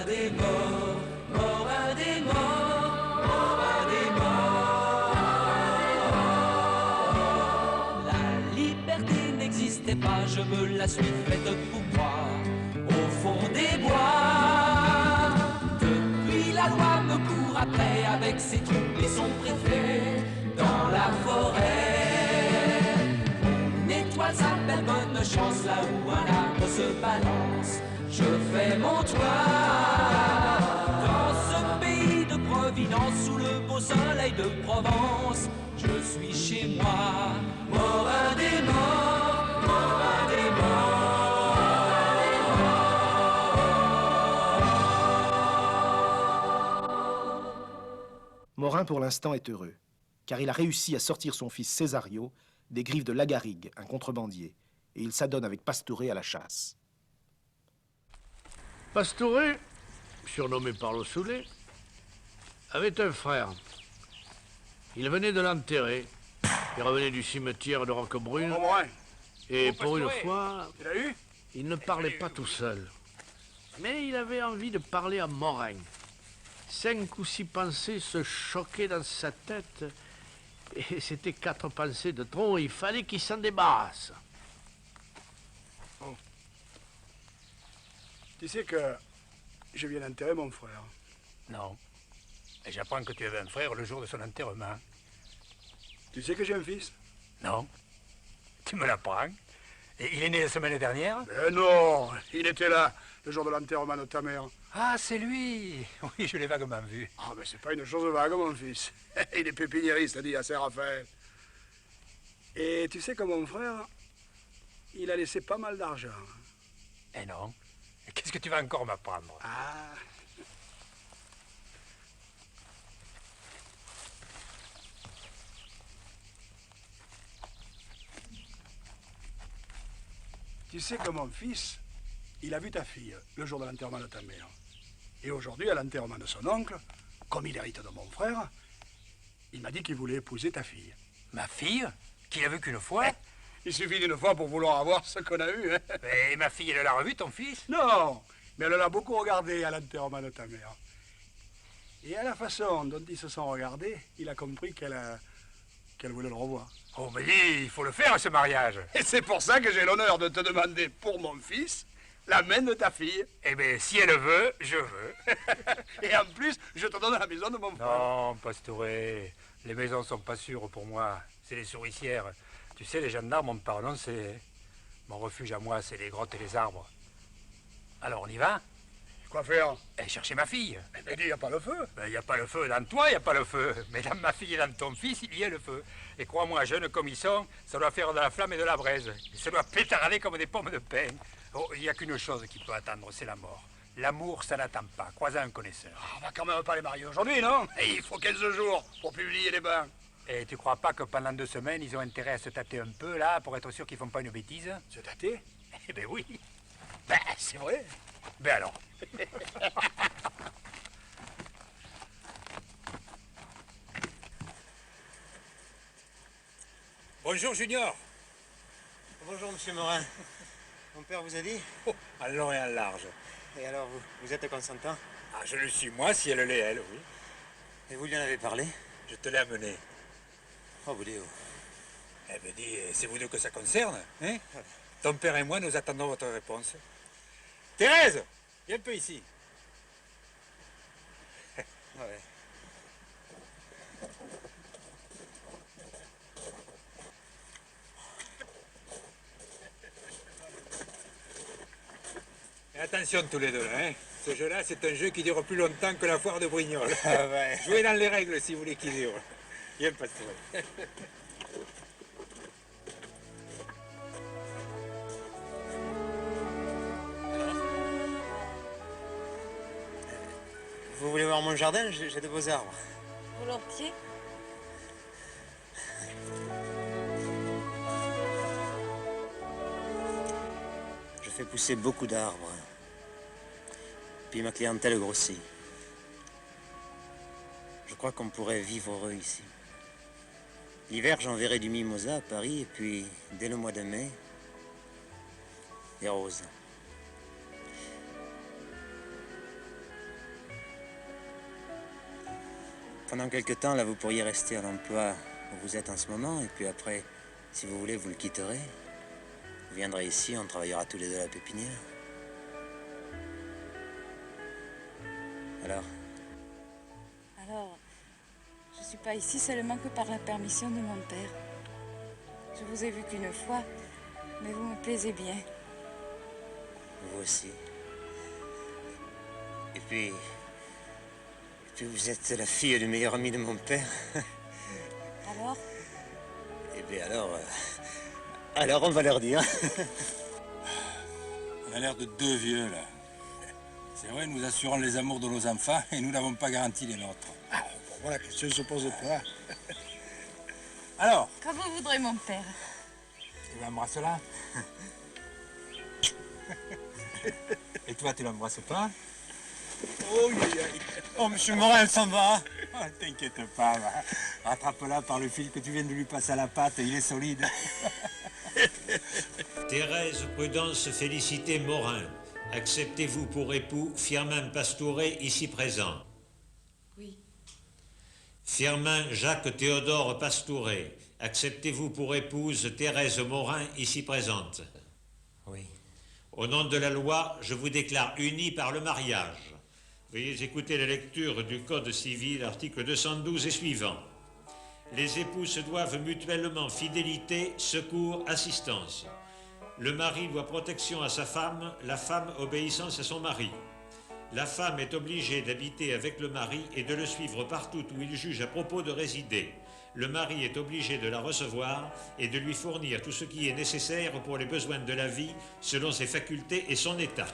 des morts, Morin des morts, Morin des morts. La liberté n'existait pas, je me la suis faite pour moi, au fond des bois. Depuis la loi me court après avec ses troupes et son préfet dans la forêt. Une étoile s'appelle bonne chance, là où un arbre se balance. Je fais mon toit dans ce pays de Providence, sous le beau soleil de Provence. Je suis chez moi, Morin des morts, Morin des morts. Morin, pour l'instant, est heureux, car il a réussi à sortir son fils Césario des griffes de Lagarigue, un contrebandier, et il s'adonne avec Pastouré à la chasse. Pastouré, surnommé par Soulé, avait un frère. Il venait de l'enterrer. Il revenait du cimetière de Roquebrune. Et pour une fois, il ne parlait pas tout seul. Mais il avait envie de parler à Morin. 5 ou 6 pensées se choquaient dans sa tête. Et c'était 4 pensées de trop. Il fallait qu'il s'en débarrasse. Oh. Tu sais que je viens d'enterrer mon frère. Non. Et j'apprends que tu avais un frère le jour de son enterrement. Tu sais que j'ai un fils? Non. Tu me l'apprends. Et il est né la semaine dernière? Non, il était là, le jour de l'enterrement de ta mère. Ah, c'est lui. Oui, je l'ai vaguement vu. Ah, mais c'est pas une chose vague, mon fils. Il est pépiniériste, dit à Saint-Raphaël. Et tu sais que mon frère, il a laissé pas mal d'argent. Eh non. Et qu'est-ce que tu vas encore m'apprendre? Ah. Tu sais que mon fils, il a vu ta fille le jour de l'enterrement de ta mère. Et aujourd'hui, à l'enterrement de son oncle, comme il hérite de mon frère, il m'a dit qu'il voulait épouser ta fille. Ma fille? Qu'il a vu qu'une fois? Il suffit d'une fois pour vouloir avoir ce qu'on a eu. Hein. Et ma fille, elle l'a revu, ton fils? Non, mais elle l'a beaucoup regardé à l'enterrement de ta mère. Et à la façon dont ils se sont regardés, il a compris qu'elle voulait le revoir. Oh, mais dis, il faut le faire, ce mariage. Et c'est pour ça que j'ai l'honneur de te demander pour mon fils la main de ta fille. Eh bien, si elle veut, je veux. Et en plus, je te donne la maison de mon frère. Non, Pastouré, les maisons sont pas sûres pour moi. C'est les souricières. Tu sais, les gendarmes ont pas renoncé. Mon refuge à moi, c'est les grottes et les arbres. Alors, on y va? Quoi faire? Et chercher ma fille. Mais il n'y a pas le feu. Il n'y a pas le feu. Dans toi, il n'y a pas le feu. Mais dans ma fille et dans ton fils, il y a le feu. Et crois-moi, jeunes comme ils sont, ça doit faire de la flamme et de la braise. Et ça doit pétarder comme des pommes de pin. Oh, il n'y a qu'une chose qui peut attendre, c'est la mort. L'amour, ça n'attend pas. Crois-en un connaisseur. On va quand même pas les marier aujourd'hui, non? Et il faut 15 jours pour publier les bains. Et tu crois pas que pendant 2 semaines, ils ont intérêt à se tâter un peu, là, pour être sûr qu'ils font pas une bêtise? Se tâter? Eh ben oui. Ben, c'est vrai. Ben alors. Bonjour, Junior. Bonjour, monsieur Morin. Mon père vous a dit? Oh, en long et en large. Et alors, vous êtes consentant? Ah, je le suis moi, si elle l'est, elle, oui. Et vous lui en avez parlé? Je te l'ai amené. Oh, vous dites. Eh ben dis, c'est vous deux que ça concerne, hein? Ton père et moi, nous attendons votre réponse. Thérèse, viens un peu ici. Ouais. Et attention tous les deux, hein. Ce jeu-là, c'est un jeu qui dure plus longtemps que la foire de Brignoles. Ah ouais. Jouez dans les règles si vous voulez qu'il dure. Viens, Pastouré. Vous voulez voir mon jardin? J'ai de beaux arbres. Volontiers. Je fais pousser beaucoup d'arbres. Puis ma clientèle grossit. Je crois qu'on pourrait vivre heureux ici. L'hiver, j'enverrai du mimosa à Paris, et puis, dès le mois de mai, des roses. Pendant quelque temps, là, vous pourriez rester à l'emploi où vous êtes en ce moment, et puis après, si vous voulez, vous le quitterez. Vous viendrez ici, on travaillera tous les deux à la pépinière. Alors? Alors, je suis pas ici seulement que par la permission de mon père. Je vous ai vu qu'une fois, mais vous me plaisez bien. Vous aussi. Et puis vous êtes la fille du meilleur ami de mon père. Alors? Eh bien alors on va leur dire. On a l'air de deux vieux, là. C'est vrai, nous assurons les amours de nos enfants et nous n'avons pas garanti les nôtres. Ah, bon, voilà, la question se pose pas. Alors, Comme vous voudrez, mon père. tu l'embrasses-la? Et toi, tu l'embrasses pas? Oh, Oh, monsieur Morin, elle s'en va. Oh, t'inquiète pas, va. Rattrape-la par le fil que tu viens de lui passer à la patte, il est solide. Thérèse Prudence Félicité Morin, acceptez-vous pour époux Firmin Pastouret, ici présent? Oui. Firmin Jacques Théodore Pastouret, acceptez-vous pour épouse Thérèse Morin, ici présente? Oui. Au nom de la loi, je vous déclare unis par le mariage. Veuillez écouter la lecture du Code civil, article 212 et suivant. Les époux se doivent mutuellement fidélité, secours, assistance. Le mari doit protection à sa femme, la femme obéissance à son mari. La femme est obligée d'habiter avec le mari et de le suivre partout où il juge à propos de résider. Le mari est obligé de la recevoir et de lui fournir tout ce qui est nécessaire pour les besoins de la vie selon ses facultés et son état.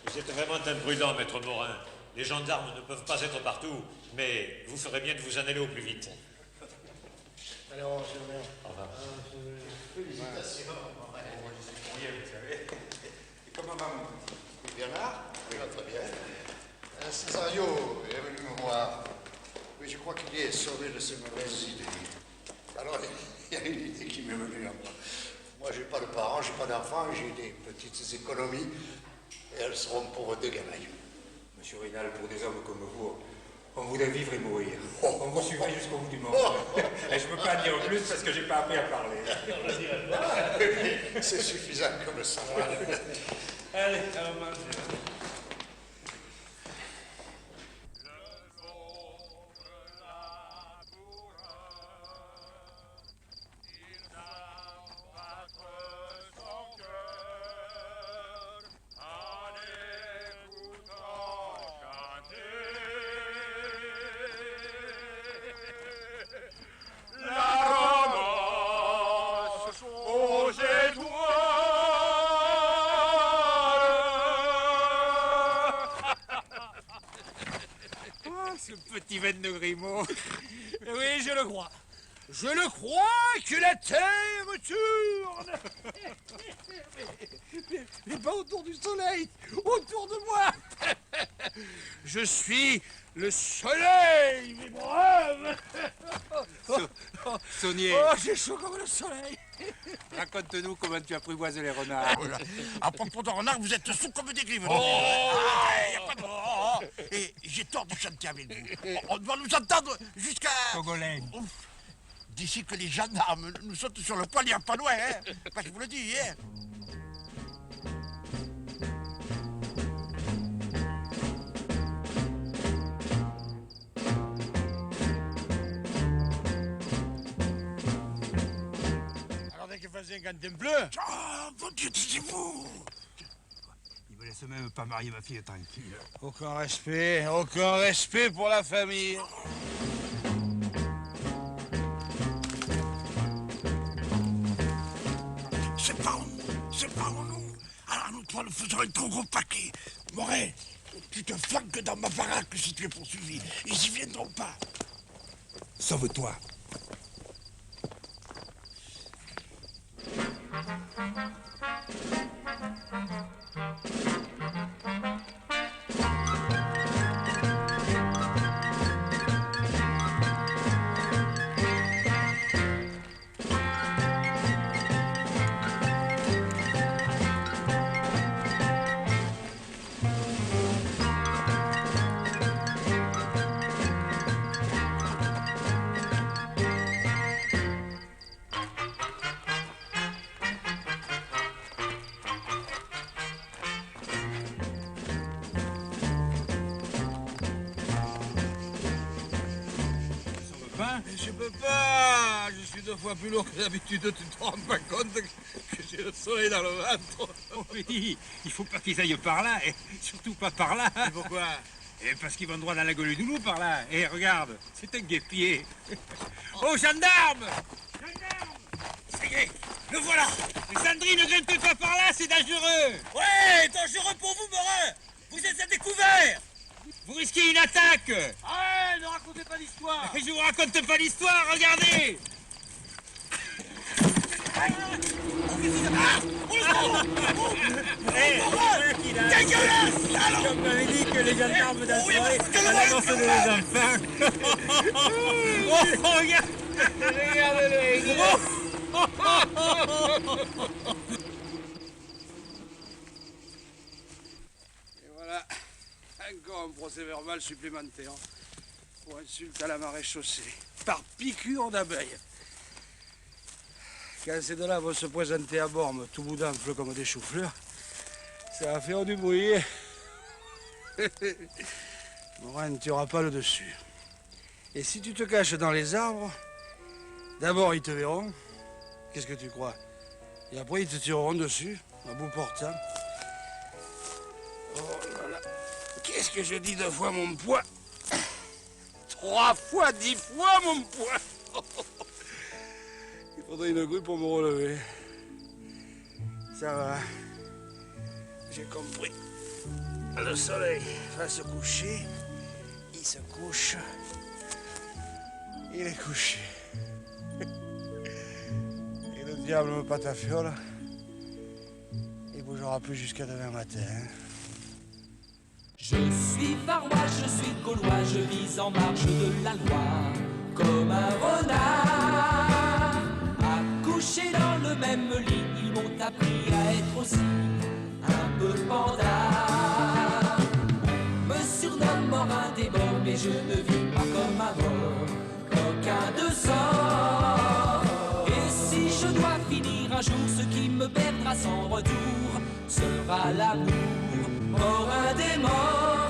Vous êtes vraiment imprudent, maître Morin. Les gendarmes ne peuvent pas être partout, mais vous ferez bien de vous en aller au plus vite. Alors, je vais... Au revoir. Félicitations. Comment va mon petit? Bernard? Oui, va très bien. Césario est venu me voir. Oui, je crois qu'il est sauvé de ses mauvaises idées. Alors, il y a une idée qui m'est venue à moi. Moi, j'ai pas de parents, j'ai pas d'enfants, j'ai des petites économies. Et elles seront pour deux gamins. Monsieur Rénal, pour des hommes comme vous, on voudrait vivre et mourir. On vous suivrait jusqu'au bout du monde. Et je ne peux pas en dire plus parce que j'ai pas appris à parler. C'est suffisant comme ça. Allez, alors mange. Ce petit veine de Grimaud. Oui, je le crois. Je le crois que la Terre tourne. Mais pas autour du soleil, autour de moi. Je suis le soleil, mes braves. Saunier, Oh, j'ai chaud comme le soleil. raconte-nous comment tu apprivoises les renards. À propos de renard, vous êtes sous comme des grives. Et j'ai tort de chanter avec vous. On doit nous entendre jusqu'à... Togolène. D'ici que les gendarmes nous sautent sur le poil, il n'y a pas loin, hein. Bah, je vous le dis, hein. Alors dès qu'il faisait 150 bleus. Ah, mon Dieu, taisez-vous. Il me laisse même pas marier ma fille tranquille. Aucun respect pour la famille. Séparons-nous. Alors nous trois, nous faisons un trop gros paquet. Moret, tu te flanques dans ma baraque si tu es poursuivi. Ils y viendront pas. Sauve-toi. Je peux pas. Je suis 2 fois plus lourd que d'habitude. Tu te rends pas compte que j'ai le soleil dans le ventre. Oh, oui, il faut pas qu'ils aillent par là, et surtout pas par là. Et pourquoi? Et parce qu'ils vont droit dans la gueule du loup par là. Et regarde, c'est un guêpier. Oh, gendarme! Ça y est, le voilà. Mais Sandrine, ne grimpez pas par là, c'est dangereux. Ouais, dangereux pour vous, Morin. Vous êtes à découvert. Vous risquez une attaque. Ah, ne racontez pas l'histoire. Et je vous raconte pas l'histoire, regardez. Dégueulasse. Comme m'avait dit que les gendarmes d'assurer à l'annonce de les enfants. Oh, regarde. Regardez-le. Et voilà, encore un procès verbal supplémentaire pour insulte à la maréchaussée, par piqûre d'abeille. Quand ces deux-là vont se présenter à Bormes, tout boudinfle comme des choux-fleurs, ça va faire du bruit. Morin, tu n'auras pas le dessus. Et si tu te caches dans les arbres, d'abord ils te verront. Qu'est-ce que tu crois? Et après ils te tireront dessus, à bout portant. Oh là là. Qu'est-ce que je dis 2 fois mon poids? 3 fois, 10 fois mon poids. Il faudrait une grue pour me relever. Ça va. J'ai compris. Le soleil va se coucher. Il se couche. Il est couché. Et le diable me patafiole. Il bougera plus jusqu'à demain matin. Je suis varois, je suis gaulois, je vis en marge de la loi, comme un renard. Accouché dans le même lit, ils m'ont appris à être aussi un peu panda. On me surnomme Morin des morts, mais je ne vis pas comme un mort, qu'aucun de sort. Et si je dois finir un jour, ce qui me perdra sans retour sera l'amour. Morin des morts.